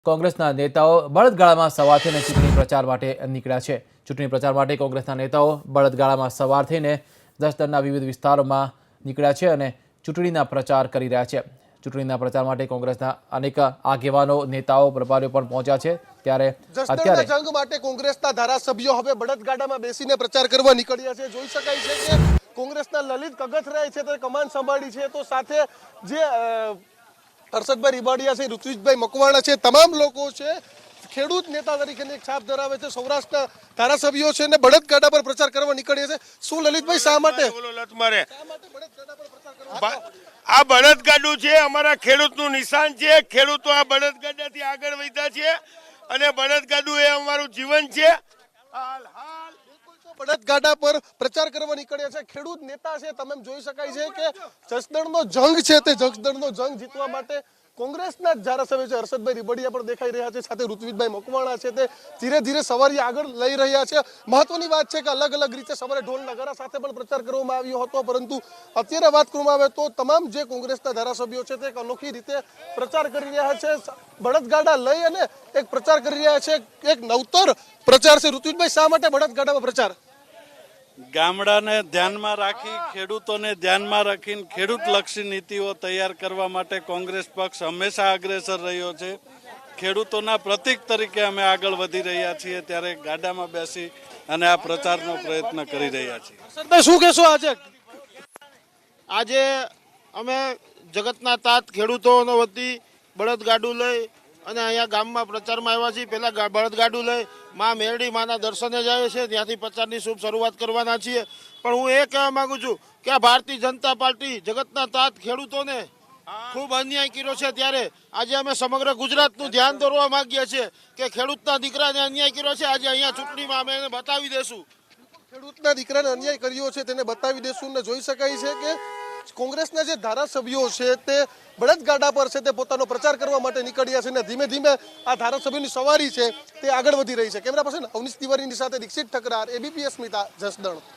કોંગ્રેસના નેતાઓ બળદગાડામાં સવાર થઈને ચૂંટણી પ્રચાર માટે નીકળ્યા છે। ચૂંટણી પ્રચાર માટે કોંગ્રેસના નેતાઓ બળદગાડામાં સવાર થઈને જસદણના વિવિધ વિસ્તારોમાં નીકળ્યા છે અને ચૂંટણીના પ્રચાર કરી રહ્યા છે। ચૂંટણીના પ્રચાર માટે કોંગ્રેસના અનેક આગેવાનો નેતાઓ પ્રભારીઓ પણ પહોંચ્યા છે। ત્યારે અત્યારે જંગ માટે કોંગ્રેસના ધારાસભ્યો હવે બળદગાડામાં બેસીને પ્રચાર કરવા નીકળ્યા છે। જોઈ શકાય છે કે કોંગ્રેસના લલિત કગથરાય છે તે કમાન સંભાળી છે, તો સાથે જે હર્ષદભાઈ રીબાડિયા છે, ઋત્વિજભાઈ મકવાણા છે, તમામ લોકો છે ખેડૂત નેતા તરીકેની એક છાપ ધરાવે છે। સૌરાષ્ટ્રના ધારાસભ્યો છે ને બળદગાડા પર પ્રચાર કરવા નીકળ્યા છે। શું લલિતભાઈ શા માટે આ બળદગાડું છે અમારા ખેડૂતનું નિશાન છે। ખેડૂતો આ બળદગાડાથી આગળ વધ્યા છે અને બળદગાડું એ અમારું જીવન છે। બળદગાડા પર પ્રચાર કરવા નીકળ્યા છે ખેડૂત નેતા છે। તમે જોઈ શકાય છે કે જસદણનો જંગ છે તે જસદણનો જંગ જીતવા માટે કોંગ્રેસના ધારાસભ્ય છે હર્ષદભાઈ રીબાડિયા પણ દેખાઈ રહ્યા છે, સાથે ઋત્વિજભાઈ મકવાણા છે તે ધીરે ધીરે સવારી આગળ લઈ રહ્યા છે। મહત્વની વાત છે કે અલગ અલગ રીતે સવારે ઢોલ નગારા સાથે પણ પ્રચાર કરવામાં આવ્યો હતો, પરંતુ અત્યારે વાત કરવામાં આવે તો તમામ જે કોંગ્રેસના ધારાસભ્યો છે તે એક અનોખી રીતે પ્રચાર કરી રહ્યા છે। બળદગાડા લઈ અને એક પ્રચાર કરી રહ્યા છે, એક નવતર પ્રચાર છે। ઋત્વિજભાઈ શા માટે બળદગાડામાં પ્રચાર? ગામડાને ધ્યાનમાં રાખી, ખેડૂતોને ધ્યાનમાં રાખીને ખેડૂતલક્ષી નીતિઓ તૈયાર કરવા માટે કોંગ્રેસ પક્ષ હંમેશા અગ્રેસર રહ્યો છે। ખેડૂતોના પ્રતીક તરીકે અમે આગળ વધી રહ્યા છીએ, ત્યારે ગાડામાં બેસી અને આ પ્રચારનો પ્રયત્ન કરી રહ્યા છીએ। શું કહેશો આજે અમે જગતના તાત ખેડૂતોનો વતી બળદગાડું લઈ અને અહીંયા ગામમાં પ્રચારમાં આવ્યા છીએ। પહેલા બળદગાડું લઈ મા મેરડી માના દર્શને જાય છે, ત્યાંથી પ્રચારની શુભ શરૂઆત કરવાના છીએ। પણ હું એ કહેવા માંગુ છું કે આ ભારતીય જનતા પાર્ટી જગતના તાત ખેડૂતોને ખૂબ અન્યાય કર્યો છે, ત્યારે આજે અમે સમગ્ર ગુજરાતનું ધ્યાન દોરવા માંગીએ છીએ કે ખેડૂતના દીકરાને અન્યાય કર્યો છે। આજે અહીંયા ચૂંટણીમાં અમે એને બતાવી દેશું। ખેડૂતના દીકરાને અન્યાય કર્યો છે તેને બતાવી દેશું ને જોઈ શકાય છે કે કોંગ્રેસના જે ધારાસભ્યો છે તે બળદગાડા પર છે તે પોતાનો પ્રચાર કરવા માટે નીકળ્યા છે ને ધીમે ધીમે આ ધારાસભ્યોની સવારી છે તે આગળ વધી રહી છે। કેમેરા પર્સન અવનીશ તિવારીની સાથે દીક્ષિત ઠકરાર, ABP અસ્મિતા, જસદણ।